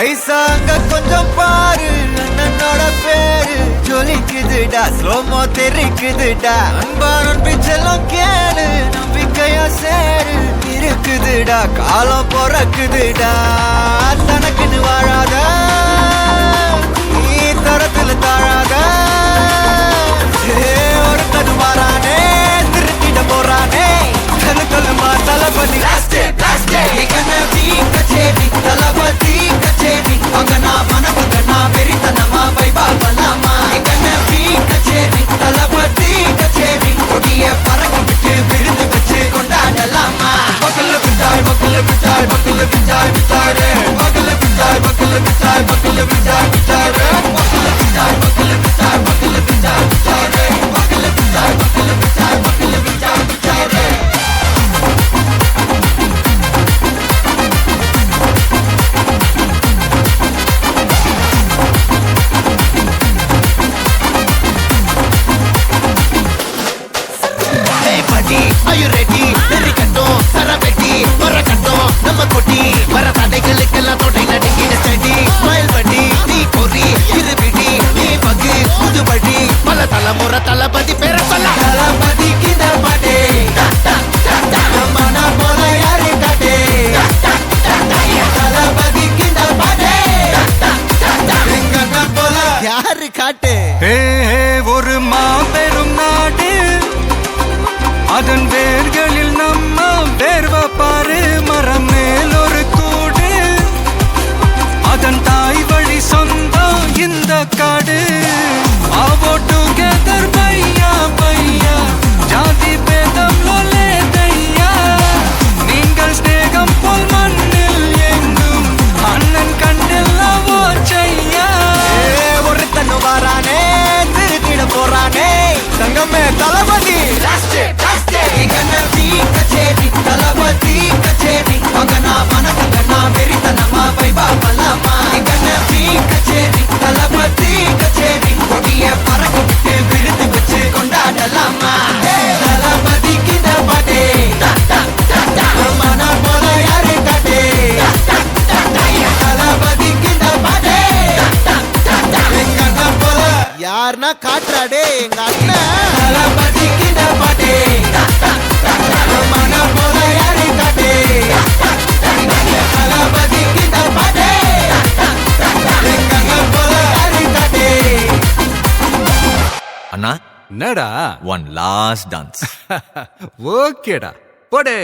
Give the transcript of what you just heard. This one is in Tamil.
ஐசாங்க கொஞ்சம் பாரு அண்ணனோட பேரு ஜொலிக்குதுடா ஸ்லோமோ தெரிக்குதுடா அன்பானன் பிச்செல்லாம் கேளு நம்பிக்கையா சேரு இருக்குதுடா காலம் பொறக்குதுடா தனக்குன்னு வாழாத நீ தரத்துல தாழாத ஒருத்தன் மாறானே திருத்திட போறானே கல்லுமா தளபதி தளபதி கச்சேரி அங்கனா மனமகனா வெறித்தனமா வைபா பலாமா கச்சேரி தளபதி கச்சேரி கொடிய பறக்க விட்டு விருந்து வச்சு கொண்டாடலாமா பக்கல்ல விட்டாய் பக்கல்ல விட்டாய் பக்கல்ல விட்டாய் விட்டாரே பக்கல்ல விட்டாய் பக்கல்ல விட்டாய் பக்கல்ல விட்டாய் விட்டாரே பக்கல்ல விட்டாய் பக்கல்ல விட்டாய் பக்கல்ல விட்டாய் விட்டாரே பக்கல்ல விட்டாய் பக்கல்ல விட்டாய் பக்கல்ல விட்டாய் விட்டாரே Are you ready? Derikattom, Saraveti, Varakattom, Namma Koti, Varathadegalukkellam thodai nadingida steady, smile buddy, nee kori, irubidi, nee pagi, pudu buddy, pala thalamura thalapathy pera solla, thalapathy kinda pade, namana pola yaru kate, thalapathy kinda pade, engana pola yaru kate. Hey, oru maaperum naadu அதன் வேர்களில் நம்ம வேர்வ பாரு மரம் மேல் ஒரு கூடு அதன் தாய் வழி சொந்தம் இந்த காடு ஆவோ டுகெதர் பையா பையா ஜாதி பேதம் லோலே தையா நீங்கள் ஸ்நேகம் போல் மண்ணில் எங்கும் அண்ணன் கண்டெல்லவோ செய்யா ஒருத்தன் வாரானே திருத்திட போறானே தங்கமே தளபதி கச்சேரி தளபதி கச்சேரி மகனா மனசங்கனா வெறித்தனமா வைபா பலாமா கச்சேரி தளபதி கச்சேரி கொடிய பறக்க விட்டு விருந்து வச்சு கொண்டாடலாமா தளபதி கிட்ட பாட்டே மன போல யாரு காட்டே தளபதி கிட்ட பாட்டே எங்க அண்ணன் போல யாருன்னா காட்டுறாடே எங்க அண்ணன் தளபதி கிட்ட பாட்டே அண்ணா என்னடா ஒன் லாஸ்ட் டான்ஸ் ஓகேடா போடே